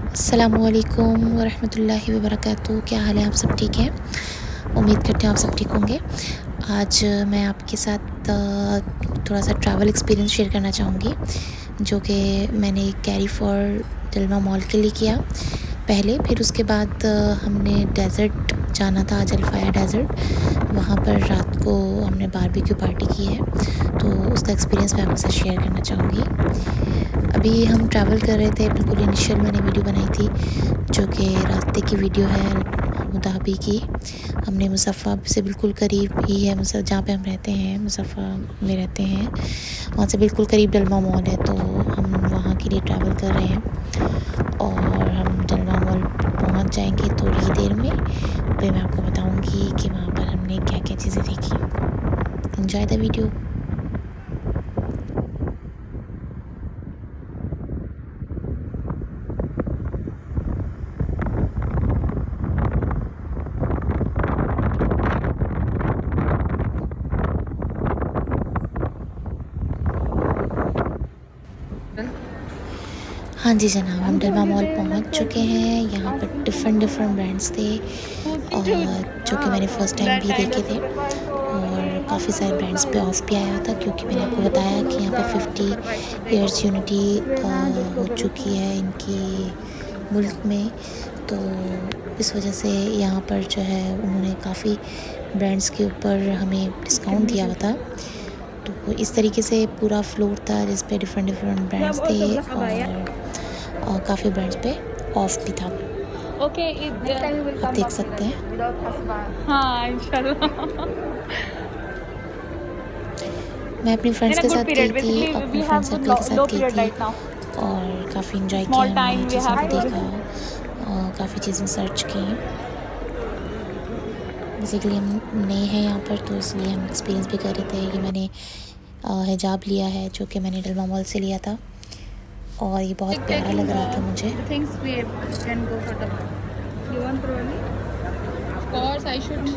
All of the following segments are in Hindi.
अस्सलामुअलैकुम वरहमतुल्लाहि वबरकातुहू। क्या हाल है? आप सब ठीक हैं? उम्मीद करते हैं आप सब ठीक होंगे। आज मैं आपके साथ थोड़ा सा ट्रैवल एक्सपीरियंस शेयर करना चाहूँगी, जो कि मैंने कैरी फॉर दिल्मा मॉल के लिए किया पहले। फिर उसके बाद हमने डेज़र्ट जाना था, जलफ़ाया डेज़र्ट। वहाँ पर रात को हमने बारबेक्यू पार्टी की है, तो उसका एक्सपीरियंस मैं आपके साथ शेयर करना चाहूँगी। अभी हम ट्रैवल कर रहे थे, बिल्कुल इनिशियल मैंने वीडियो बनाई थी, जो कि रास्ते की वीडियो है अबू धाबी की। हमने मुज़फ़्फ़ा से बिल्कुल करीब ही है, जहाँ पे हम रहते हैं, मुज़फ़्फ़ा में रहते हैं, वहाँ से बिल्कुल करीब डलमा मॉल है, तो हम वहाँ के लिए ट्रैवल कर रहे हैं और हम डलमा मॉल पहुँच जाएँगे थोड़ी ही देर में। फिर मैं आपको बताऊँगी कि वहाँ पर हमने क्या-क्या चीज़ें देखी। Enjoy the video. हाँ जी जनाब, हम डलमा मॉल पहुँच चुके हैं। यहाँ पर डिफ़रेंट ब्रांड्स थे जो कि मैंने फ़र्स्ट टाइम भी देखे थे, और काफ़ी सारे ब्रांड्स पे ऑफ भी आया था, क्योंकि मैंने आपको बताया कि यहाँ पे 50 इयर्स यूनिटी हो चुकी है इनकी मुल्क में। तो इस वजह से यहाँ पर जो है उन्होंने काफ़ी ब्रांड्स के ऊपर हमें डिस्काउंट दिया हुआ था। तो इस तरीके से पूरा फ्लोर था जिस पे डिफ़रेंट ब्रांड्स थे, और काफ़ी ब्रांड्स पे ऑफ भी था। Okay, it Next time you will आप come देख back सकते हैं। without husband. हाँ इंशाल्लाह मैं अपनी फ्रेंड्स in a के good साथ गई period. थी, Basically, अपने we friend have good circle के low साथ गई period थी, right now. और काफ़ी एंजॉय किया Small हमने, time we चीज़ों have को good. देखा, काफ़ी चीज़ें सर्च की। बेसिकली हम नए हैं यहाँ पर, तो इसलिए हम एक्सपीरियंस भी कर रहे थे। ये मैंने हिजाब लिया है, जो कि मैंने डलमा मॉल से लिया था, और ये बहुत प्यारा Taking लग रहा था मुझे। the things we can go for the. You want trolley? Of course, I should.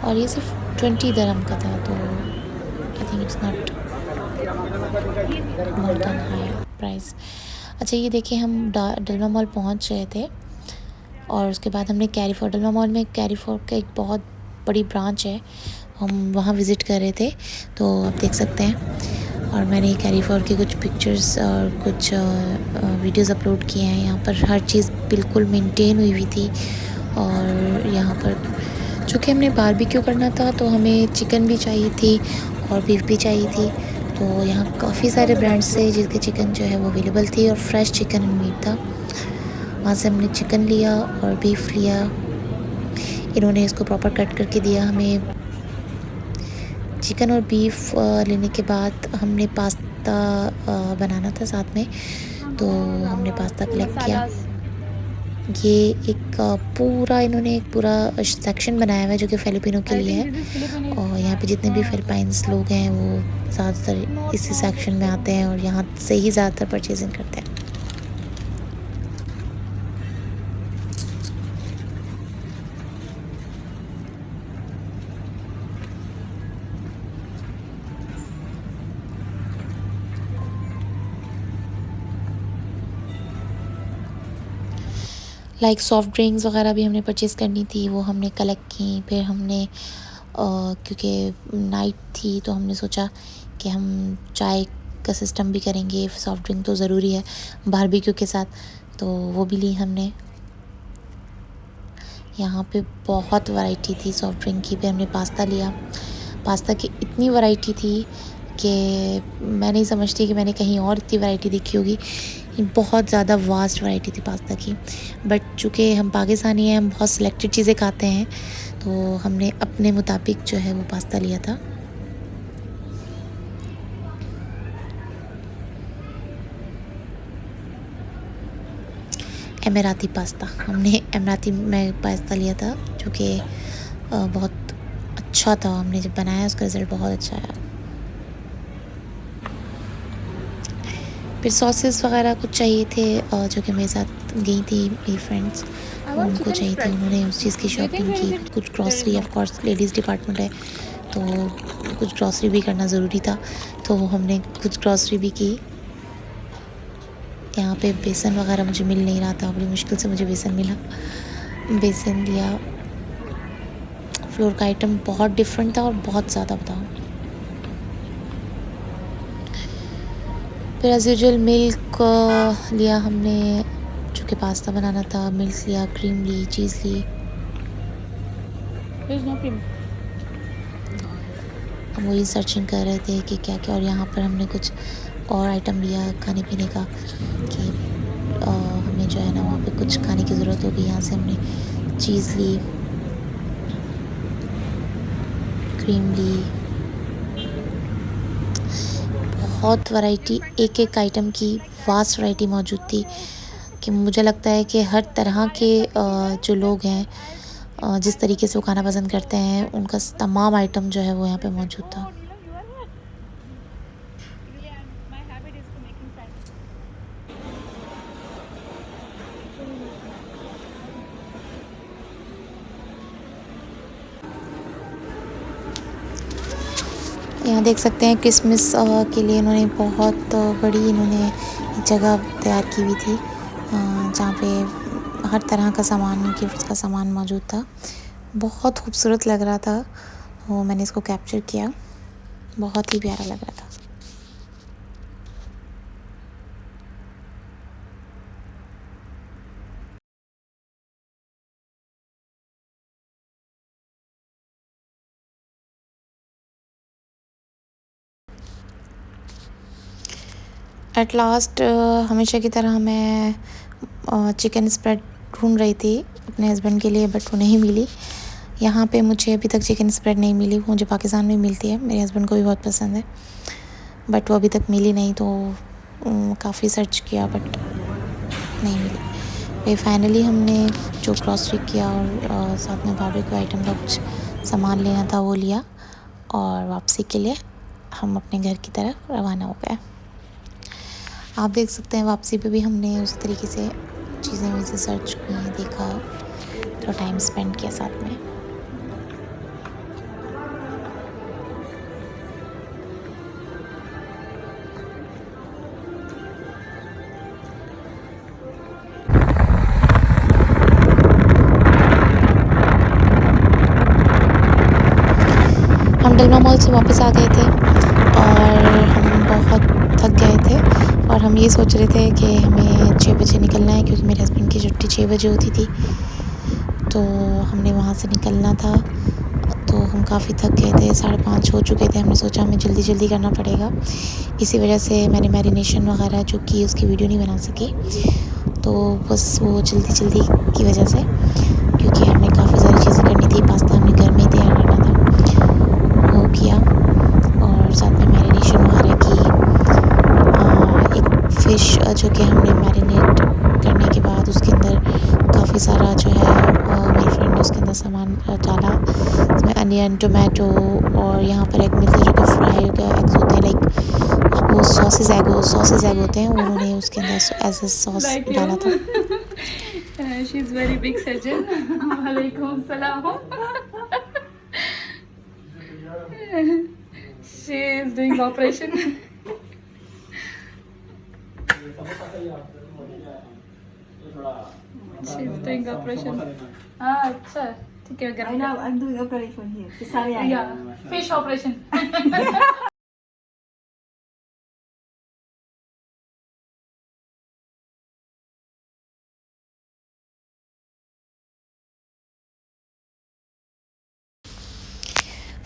और ये सिर्फ 20 दरहम का था, तो I think it's not more than high price. अच्छा, ये देखिए, हम डलमा मॉल पहुँच रहे थे, और उसके बाद हमने कैरी फॉर, डलमा मॉल में कैरी फॉर का एक बहुत बड़ी ब्रांच है, हम वहाँ विज़िट कर रहे थे, तो आप देख सकते हैं। और मैंने कैरी फॉर की कुछ पिक्चर्स और कुछ वीडियोस अपलोड किए हैं। यहाँ पर हर चीज़ बिल्कुल मेंटेन हुई हुई थी, और यहाँ पर चूँकि हमने बारबेक्यू करना था, तो हमें चिकन भी चाहिए थी और बीफ भी चाहिए थी। तो यहाँ काफ़ी सारे ब्रांड्स थे जिसके चिकन जो है वो अवेलेबल थी, और फ्रेश चिकन एंड मीट था। वहाँ से हमने चिकन लिया और बीफ लिया। इन्होंने इसको प्रॉपर कट करके दिया हमें। चिकन और बीफ लेने के बाद हमने पास्ता बनाना था साथ में, तो हमने पास्ता कलेक्ट किया। Masalas. ये एक पूरा इन्होंने एक पूरा सेक्शन बनाया हुआ है, जो कि फ़िलिपिनो के I लिए think है, this is Philippines. और यहाँ पे जितने भी फ़िलिपाइंस लोग हैं वो ज़्यादातर इसी सेक्शन में आते हैं, और यहाँ से ही ज़्यादातर परचेज़िंग करते हैं। लाइक सॉफ्ट ड्रिंक्स वगैरह भी हमने परचेज़ करनी थी, वो हमने कलेक्ट की। फिर हमने क्योंकि नाइट थी, तो हमने सोचा कि हम चाय का सिस्टम भी करेंगे, सॉफ्ट ड्रिंक तो ज़रूरी है बारबेक्यू के साथ, तो वो भी ली हमने। यहाँ पे बहुत वैरायटी थी सॉफ्ट ड्रिंक की। फिर हमने पास्ता लिया। पास्ता की इतनी वैरायटी थी कि मैं नहीं समझती कि मैंने कहीं और इतनी वैरायटी देखी होगी। बहुत ज़्यादा वास्ट वैरायटी थी पास्ता की, बट चूँकि हम पाकिस्तानी हैं, हम बहुत सिलेक्टेड चीज़ें खाते हैं, तो हमने अपने मुताबिक जो है वो पास्ता लिया था। एमिराती पास्ता, हमने एमिराती में पास्ता लिया था, जो कि बहुत अच्छा था। हमने जब बनाया उसका रिज़ल्ट बहुत अच्छा आया। फिर सॉसेस वगैरह कुछ चाहिए थे, जो कि मेरे साथ गई थी मेरी फ्रेंड्स, I want उनको chicken चाहिए थे, spread. उन्होंने उस चीज़ की Do you think shopping where is की। it? कुछ There is grocery, no. Of course ladies department है, तो कुछ ग्रॉसरी भी करना ज़रूरी था, तो हमने कुछ ग्रॉसरी भी की। यहाँ पे बेसन वगैरह मुझे मिल नहीं रहा था, बड़ी मुश्किल से मुझे बेसन मिला। बेसन लिया। फ्लोर का आइटम बहुत डिफरेंट था और बहुत ज़्यादा बताओ। फिर एज़ यूजुअल मिल्क लिया हमने, जो कि पास्ता बनाना था। मिल्क लिया, क्रीम ली, चीज़ ली। There's no cream. हम वही सर्चिंग कर रहे थे कि क्या क्या, और यहाँ पर हमने कुछ और आइटम लिया खाने पीने का कि हमें जो है ना वहाँ पे कुछ खाने की ज़रूरत होगी। यहाँ से हमने चीज़ ली, क्रीम ली। बहुत वैरायटी, एक एक आइटम की वास्ट वैरायटी मौजूद थी कि मुझे लगता है कि हर तरह के जो लोग हैं, जिस तरीके से वो खाना पसंद करते हैं, उनका तमाम आइटम जो है वो यहाँ पे मौजूद था। यहाँ देख सकते हैं क्रिसमस के लिए इन्होंने बहुत बड़ी जगह तैयार की हुई थी, जहाँ पे हर तरह का सामान, गिफ्ट का सामान मौजूद था। बहुत खूबसूरत लग रहा था, वो मैंने इसको कैप्चर किया। बहुत ही प्यारा लग रहा था। एट लास्ट हमेशा की तरह मैं चिकन स्प्रेड ढूंढ रही थी अपने हस्बैंड के लिए, बट वो नहीं मिली। यहाँ पे मुझे अभी तक चिकन स्प्रेड नहीं मिली। वो मुझे पाकिस्तान में मिलती है, मेरे हस्बैंड को भी बहुत पसंद है, बट वो अभी तक मिली नहीं। तो काफ़ी सर्च किया बट नहीं मिली। फिर फाइनली हमने जो ग्रॉसरी किया और साथ में बारबेक्यू आइटम का कुछ सामान लेना था वो लिया, और वापसी के लिए हम अपने घर की तरफ रवाना हो गए। आप देख सकते हैं वापसी पे भी हमने उसी तरीके से चीज़ें वैसे सर्च की, देखा, थोड़ा टाइम स्पेंड किया साथ में। हम डलमा मॉल से वापस आ गए थे और हम बहुत थक गए थे, और हम ये सोच रहे थे कि हमें 6 बजे निकलना है, क्योंकि मेरे हस्बैंड की छुट्टी 6 बजे होती थी। तो हमने वहाँ से निकलना था। तो हम काफ़ी थक गए थे, 5:30 हो चुके थे। हमने सोचा हमें जल्दी जल्दी करना पड़ेगा, इसी वजह से मैंने मैरिनेशन वगैरह जो की उसकी वीडियो नहीं बना सकी। तो बस वो जल्दी जल्दी की वजह से, क्योंकि हमें काफ़ी सारी चीज़ें करनी थी। पास्ता हमने घर में ही तैयार करना था, वो किया, और साथ में मैरिनेशन वगैरह की। एक फ़िश जो कि हमने मैरिनेट करने के बाद उसके अंदर काफ़ी सारा जो है मेरी फ्रेंड ने उसके अंदर सामान डाला, इसमें अनियन, टोमेटो, और यहाँ पर एग मिलते हैं जो कि फ्राई एग्स होते हैं, लाइक वो सॉसेज एग होते हैं, उन्होंने उसके अंदर एज ए सॉस Like डाला था। you. She's very big surgeon. Walaikum salam. She is doing operation. She's doing operation. Ah, अच्छा, ठीक है, I know, I'm doing operation here. Cesarean. Yeah, fish operation.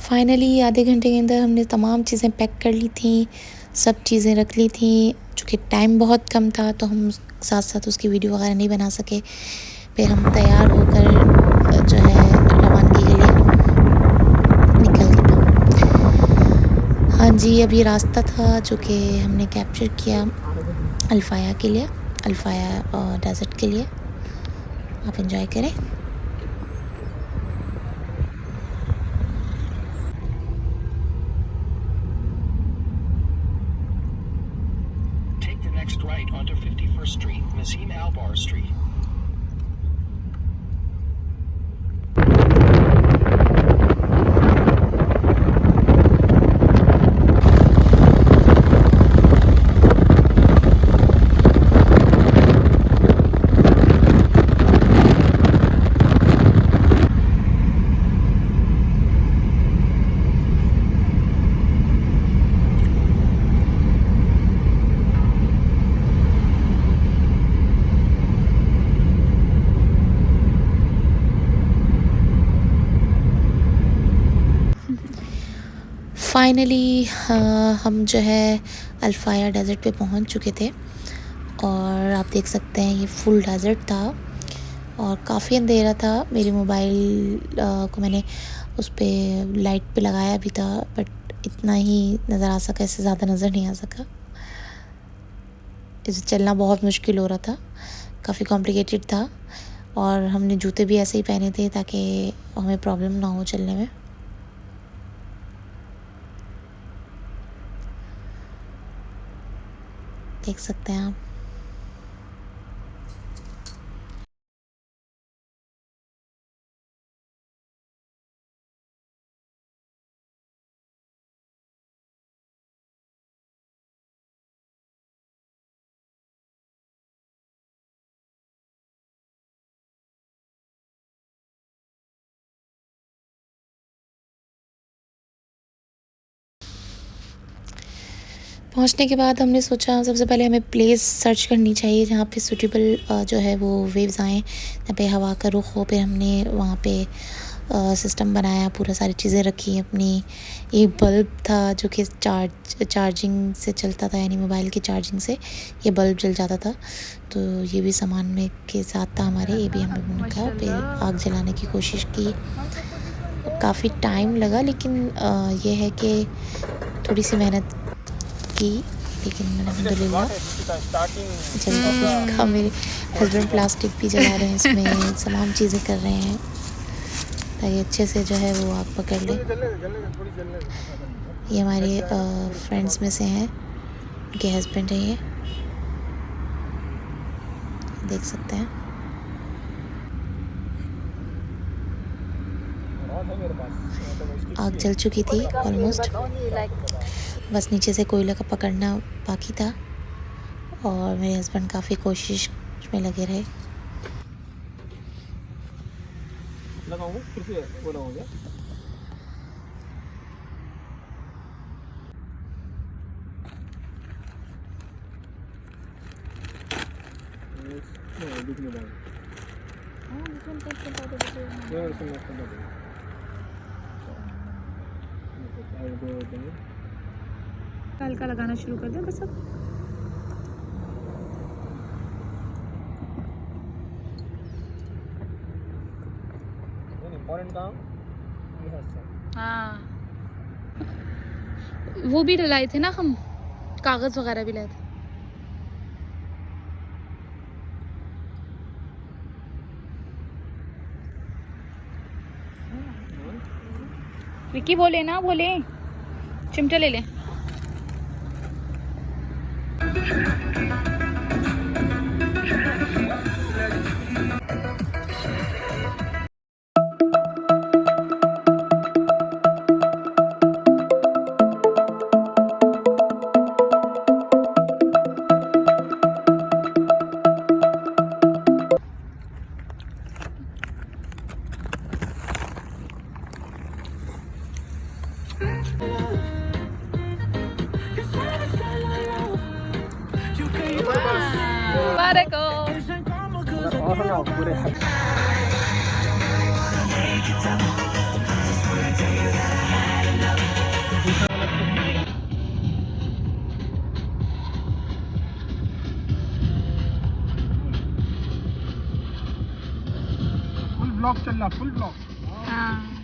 Finally आधे घंटे के अंदर हमने तमाम चीज़ें पैक कर ली थी, सब चीज़ें रख ली थी। चूँकि टाइम बहुत कम था तो हम साथ साथ उसकी वीडियो वगैरह नहीं बना सके। फिर हम तैयार होकर जो है रवानगी के लिए निकल गए। हाँ जी, अब ये रास्ता था जो कि हमने कैप्चर किया अल्फ़ाया के लिए, अल्फ़ाया डेज़र्ट के लिए। आप एंजॉय करें। Take the next right onto 51st Street, Nassim Albar Street. Finally हम जो है अल्फाया डेज़र्ट पे पहुंच चुके थे और आप देख सकते हैं ये फुल डेज़र्ट था और काफ़ी अंधेरा था। मेरी मोबाइल को मैंने उस पर लाइट पे लगाया भी था बट इतना ही नज़र आ सका, इससे ज़्यादा नज़र नहीं आ सका। इसे चलना बहुत मुश्किल हो रहा था, काफ़ी कॉम्प्लिकेटेड था और हमने जूते भी ऐसे ही पहने थे ताकि हमें प्रॉब्लम ना हो चलने में। देख सकते हैं आप। पहुंचने के बाद हमने सोचा सबसे पहले हमें प्लेस सर्च करनी चाहिए जहाँ पे सूटेबल जो है वो वेव्स आएँ, जहाँ पे हवा का रुख हो। फिर हमने वहाँ पे सिस्टम बनाया, पूरा सारी चीज़ें रखी अपनी। एक बल्ब था जो कि चार्जिंग से चलता था, यानी मोबाइल की चार्जिंग से ये बल्ब जल जाता था। तो ये भी सामान में के साथ था हमारे, ये भी हम लोगों ने था। फिर आग जलाने की कोशिश की, काफ़ी टाइम लगा लेकिन ये है कि थोड़ी सी मेहनत की, लेकिन अल्हम्दुलिल्लाह जल्दी का। मेरे हस्बैंड प्लास्टिक भी जला रहे हैं, इसमें तमाम चीज़ें कर रहे हैं ताकि अच्छे से जो है वो आग पकड़ ले। ये हमारे फ्रेंड्स में से हैं, उनके हस्बैंड हैं, ये देख सकते हैं। आग जल चुकी थी ऑलमोस्ट, बस नीचे से कोयले का पकड़ना बाकी था और मेरे हस्बैंड काफ़ी कोशिश में लगे रहे। हल्का लगाना शुरू कर दे बस अब। हाँ, वो भी लाए थे ना हम, कागज वगैरह भी लाए थे। विक्की बोले ना, बोले चिमटा ले ले। फुल ब्लॉक चल रहा, फुल ब्लॉक। हाँ,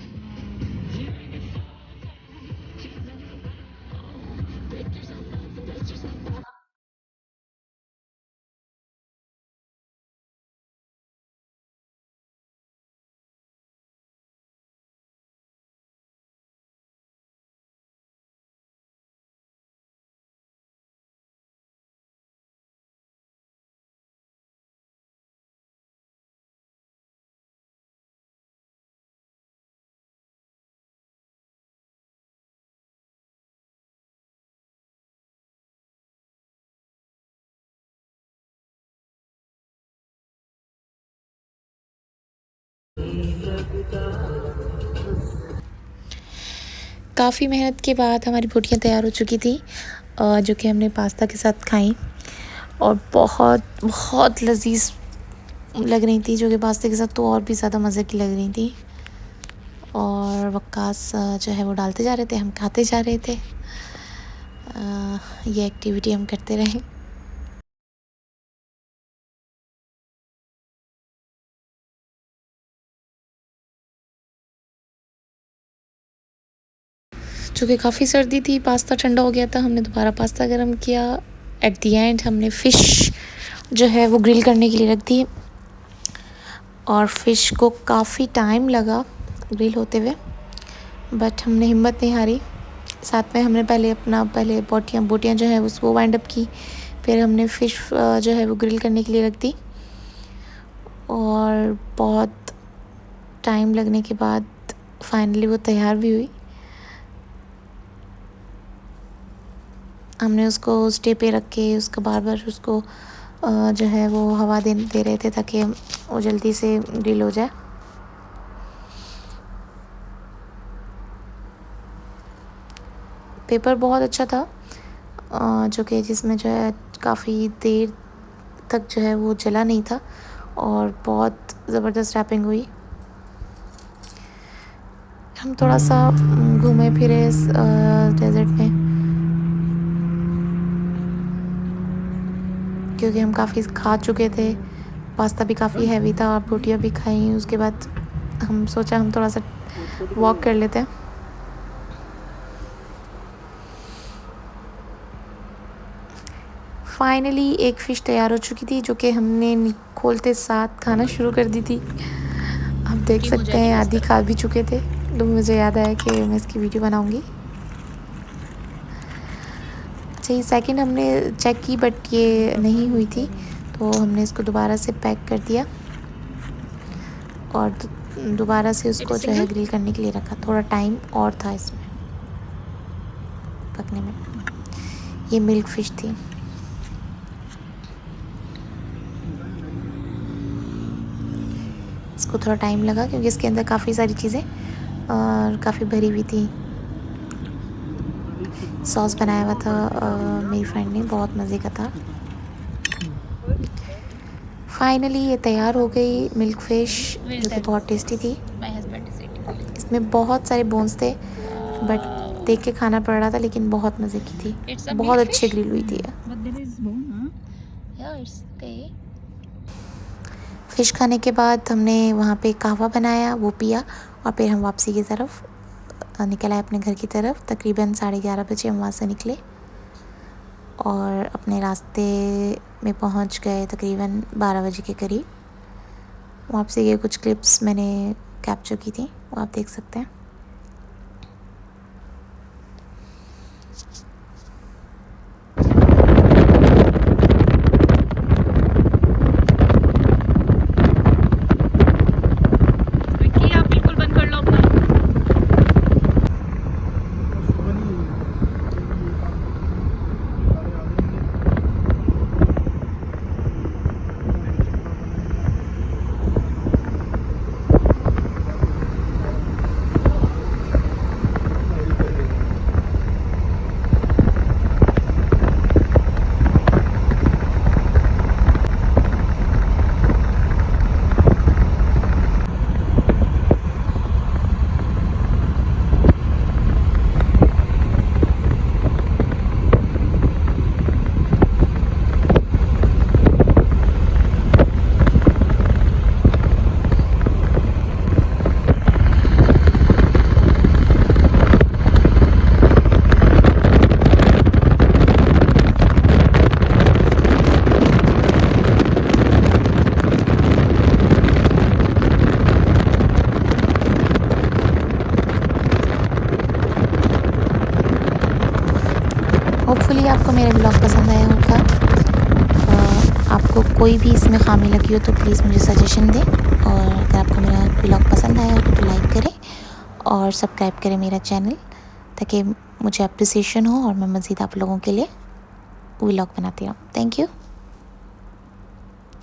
काफ़ी मेहनत के बाद हमारी बोटियाँ तैयार हो चुकी थी, जो कि हमने पास्ता के साथ खाई और बहुत बहुत लजीज लग रही थी, जो कि पास्ते के साथ तो और भी ज़्यादा मज़े की लग रही थी। और वक्कास जो है वो डालते जा रहे थे, हम खाते जा रहे थे। ये एक्टिविटी हम करते रहे। चूँकि काफ़ी सर्दी थी, पास्ता ठंडा हो गया था, हमने दोबारा पास्ता गर्म किया। एट दी एंड हमने फ़िश जो है वो ग्रिल करने के लिए रख दी, और फ़िश को काफ़ी टाइम लगा ग्रिल होते हुए, बट हमने हिम्मत नहीं हारी। साथ में हमने पहले बोटियाँ जो है उसको वाइंड अप की, फिर हमने फ़िश जो है वो ग्रिल करने के लिए रख दी, और बहुत टाइम लगने के बाद फाइनली वो तैयार भी हुई। हमने उसको स्टे पे रख के उसका बार बार उसको जो है वो हवा दे रहे थे ताकि वो जल्दी से ग्रिल हो जाए। पेपर बहुत अच्छा था, जो कि जिसमें जो है काफ़ी देर तक जो है वो जला नहीं था, और बहुत ज़बरदस्त रैपिंग हुई। हम थोड़ा सा घूमे फिरे इस डेजर्ट में, क्योंकि हम काफ़ी खा चुके थे। पास्ता भी काफ़ी हैवी था और रोटियाँ भी खाई। उसके बाद हम सोचा हम थोड़ा सा वॉक कर लेते हैं। फाइनली एक फ़िश तैयार हो चुकी थी, जो कि हमने खोलते साथ खाना शुरू कर दी थी। आप देख सकते हैं आधी खा भी चुके थे, तो मुझे याद आया कि मैं इसकी वीडियो बनाऊंगी। अच्छा, ये सेकंड हमने चेक की बट ये नहीं हुई थी, तो हमने इसको दोबारा से पैक कर दिया और दोबारा से उसको जो है ग्रिल करने के लिए रखा। थोड़ा टाइम और था इसमें पकने में। ये मिल्क फ़िश थी। इसको थोड़ा टाइम लगा क्योंकि इसके अंदर काफ़ी सारी चीज़ें और काफ़ी भरी हुई थी। सॉस बनाया हुआ था मेरी फ्रेंड ने, बहुत मज़े का था। फाइनली ये तैयार हो गई मिल्क फ़िश, जो कि बहुत टेस्टी थी। इसमें बहुत सारे बोन्स थे, बट देख के खाना पड़ रहा था, लेकिन बहुत मज़े की थी, बहुत अच्छी ग्रिल हुई थी। फ़िश खाने के बाद हमने वहाँ पे कहवा बनाया, वो पिया, और फिर हम वापसी की तरफ निकल आए अपने घर की तरफ। तकरीबन 11:30 बजे हम वहाँ से निकले और अपने रास्ते में पहुँच गए तकरीबन 12 बजे के करीब। वापसी के कुछ क्लिप्स मैंने कैप्चर की थी, वो आप देख सकते हैं। होपफुली आपको मेरा ब्लॉग पसंद आया होगा। आपको कोई भी इसमें खामी लगी हो तो प्लीज़ मुझे सजेशन दें, और अगर आपको मेरा ब्लॉग पसंद आया हो तो लाइक करें और सब्सक्राइब करें मेरा चैनल, ताकि मुझे अप्रिसिएशन हो और मैं मज़ीद आप लोगों के लिए व्लॉग बनाती रहूँ। Thank you.